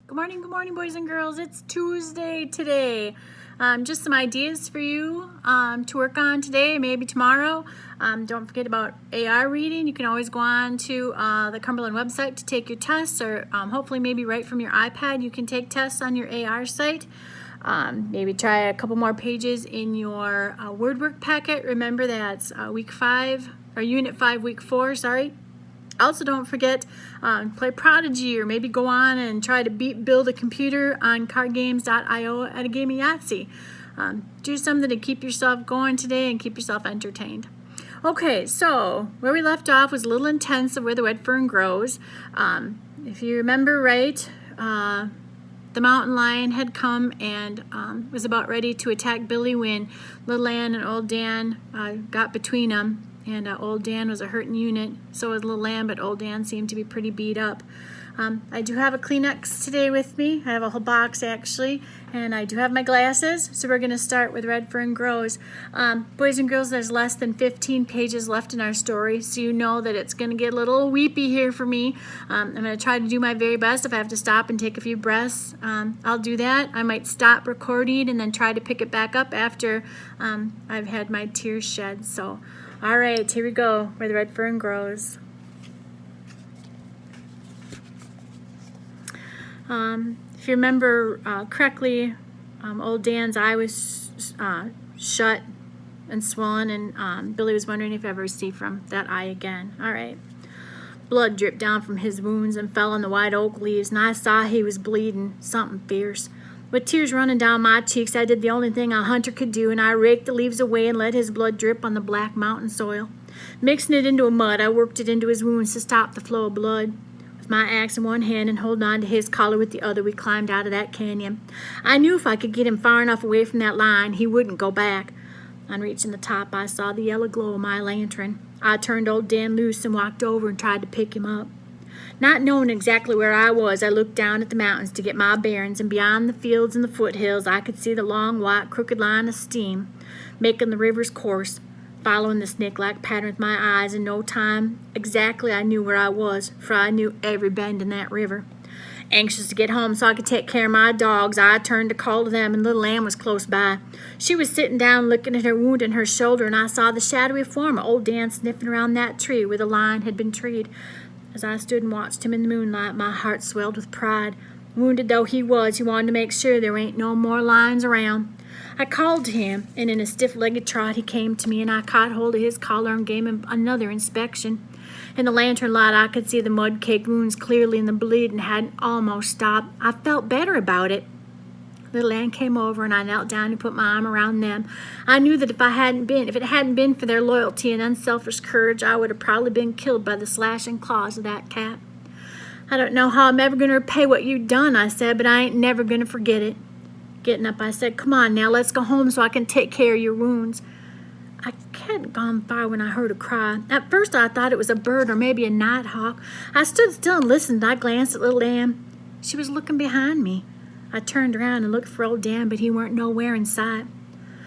Good morning, boys and girls. It's Tuesday today. Just some ideas for you to work on today, maybe tomorrow. Don't forget about AR reading. You can always go on to the Cumberland website to take your tests, or hopefully maybe right from your iPad you can take tests on your AR site. Maybe try a couple more pages in your word work packet. Remember that's week 5, or unit 5, week 4, sorry. Also, don't forget, play Prodigy, or maybe go on and try to build a computer on cardgames.io at a game of Yahtzee. Do something to keep yourself going today and keep yourself entertained. Okay, so where we left off was a little intense of where the red fern grows. If you remember right, the mountain lion had come and was about ready to attack Billy when Little Ann and Old Dan got between them. And Old Dan was a hurting unit, so was Little Lamb, but Old Dan seemed to be pretty beat up. I do have a Kleenex today with me. I have a whole box, actually, and I do have my glasses, so we're going to start with Red Fern Grows. Boys and girls, there's less than 15 pages left in our story, so you know that it's going to get a little weepy here for me. I'm going to try to do my very best. If I have to stop and take a few breaths, I'll do that. I might stop recording and then try to pick it back up after I've had my tears shed. So, all right, here we go, where the red fern grows. If you remember correctly, Old Dan's eye was shut and swollen, and Billy was wondering if he ever see from that eye again. All right. Blood dripped down from his wounds and fell on the white oak leaves, and I saw he was bleeding, something fierce. With tears running down my cheeks, I did the only thing a hunter could do, and I raked the leaves away and let his blood drip on the black mountain soil. Mixing it into a mud, I worked it into his wounds to stop the flow of blood. With my axe in one hand and holding on to his collar with the other, we climbed out of that canyon. I knew if I could get him far enough away from that line, he wouldn't go back. On reaching the top, I saw the yellow glow of my lantern. I turned Old Dan loose and walked over and tried to pick him up. Not knowing exactly where I was, I looked down at the mountains to get my bearings, and beyond the fields and the foothills, I could see the long, white, crooked line of steam making the river's course. Following the snake-like pattern with my eyes, in no time exactly I knew where I was, for I knew every bend in that river. Anxious to get home so I could take care of my dogs, I turned to call to them, and Little Lamb was close by. She was sitting down looking at her wound in her shoulder, and I saw the shadowy form of Old Dan sniffing around that tree where the lion had been treed. As I stood and watched him in the moonlight, my heart swelled with pride. Wounded though he was, he wanted to make sure there ain't no more lions around. I called to him, and in a stiff-legged trot he came to me, and I caught hold of his collar and gave him another inspection. In the lantern light, I could see the mud-caked wounds clearly, and the bleeding hadn't almost stopped. I felt better about it. Little Ann came over, and I knelt down and put my arm around them. I knew that if it hadn't been for their loyalty and unselfish courage, I would have probably been killed by the slashing claws of that cat. I don't know how I'm ever going to repay what you've done, I said, but I ain't never going to forget it. Getting up, I said, come on now, let's go home so I can take care of your wounds. I hadn't gone far when I heard a cry. At first I thought it was a bird or maybe a nighthawk. I stood still and listened. I glanced at Little Ann. She was looking behind me. I turned around and looked for Old Dan, but he weren't nowhere in sight.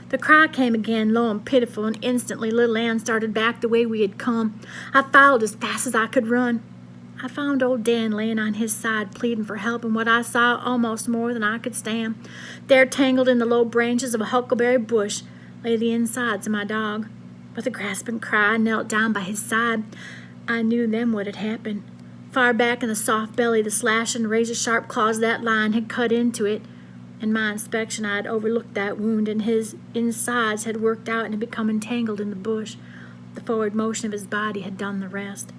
The cry came again, low and pitiful, and instantly Little Ann started back the way we had come. I followed as fast as I could run. I found Old Dan laying on his side, pleading for help, and what I saw almost more than I could stand. There, tangled in the low branches of a huckleberry bush, lay the insides of my dog. With a gasping cry, I knelt down by his side. I knew then what had happened. Far back in the soft belly, the slashing, razor-sharp claws of that lion had cut into it. In my inspection, I had overlooked that wound, and his insides had worked out and had become entangled in the bush. The forward motion of his body had done the rest.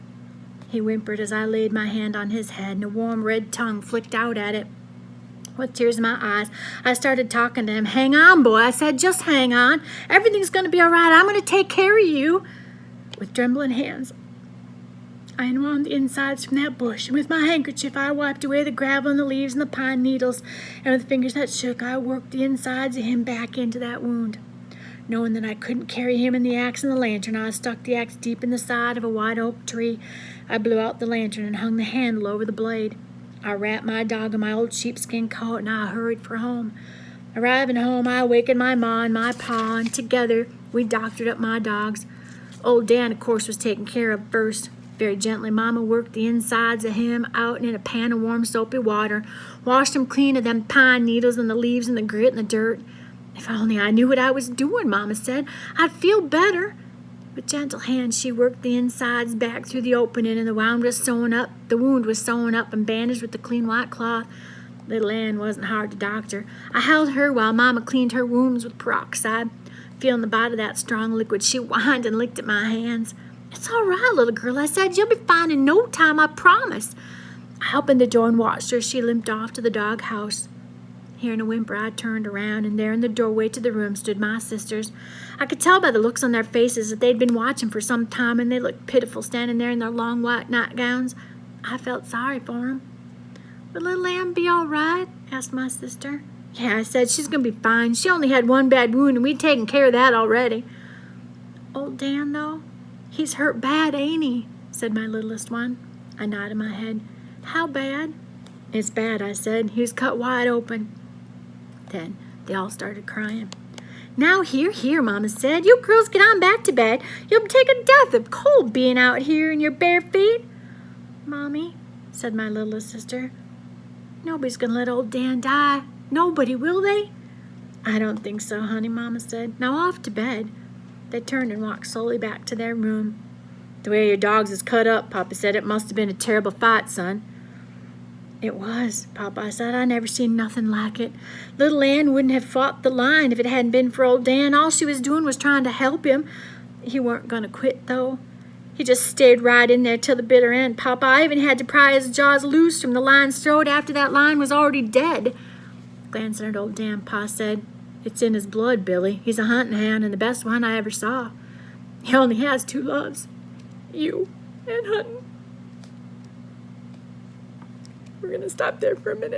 He whimpered as I laid my hand on his head, and a warm red tongue flicked out at it. With tears in my eyes, I started talking to him. Hang on, boy, I said, just hang on. Everything's going to be all right. I'm going to take care of you. With trembling hands, I unwound the insides from that bush, and with my handkerchief I wiped away the gravel and the leaves and the pine needles, and with fingers that shook, I worked the insides of him back into that wound. Knowing that I couldn't carry him in the axe and the lantern, I stuck the axe deep in the side of a white oak tree. I blew out the lantern and hung the handle over the blade. I wrapped my dog in my old sheepskin coat, and I hurried for home. Arriving home, I awakened my ma and my pa, and together we doctored up my dogs. Old Dan, of course, was taken care of first. Very gently, Mama worked the insides of him out in a pan of warm soapy water, washed him clean of them pine needles and the leaves and the grit and the dirt. If only I knew what I was doing, Mama said, I'd feel better. With gentle hands, she worked the insides back through the opening, and the wound was sewn up. The wound was sewn up and bandaged with the clean white cloth. Little Ann wasn't hard to doctor. I held her while Mama cleaned her wounds with peroxide. Feeling the bite of that strong liquid, she whined and licked at my hands. It's all right, little girl, I said. You'll be fine in no time, I promise. I opened the door and watched her as she limped off to the doghouse. Hearing a whimper, I turned around, and there in the doorway to the room stood my sisters. I could tell by the looks on their faces that they'd been watching for some time, and they looked pitiful standing there in their long white nightgowns. I felt sorry for them. Would little Ann be all right? Asked my sister. Yeah, I said, she's going to be fine. She only had one bad wound, and we'd taken care of that already. Old Dan, though? He's hurt bad, ain't he? Said my littlest one. I nodded my head. How bad? It's bad, I said. He was cut wide open. Then they all started crying. Now, here, Mama said. You girls get on back to bed. You'll take a death of cold being out here in your bare feet. Mommy, said my littlest sister, nobody's going to let old Dan die. Nobody, will they? I don't think so, honey, Mama said. Now off to bed. They turned and walked slowly back to their room. The way your dogs is cut up, Papa said, it must have been a terrible fight, son. It was, Papa, I said. I never seen nothing like it. Little Ann wouldn't have fought the line if it hadn't been for old Dan. All she was doing was trying to help him. He weren't going to quit, though. He just stayed right in there till the bitter end, Papa. I even had to pry his jaws loose from the lion's throat after that lion was already dead. Glancing at old Dan, Pa said, it's in his blood, Billy. He's a hunting hound and the best one I ever saw. He only has two loves, you and hunting. We're going to stop there for a minute.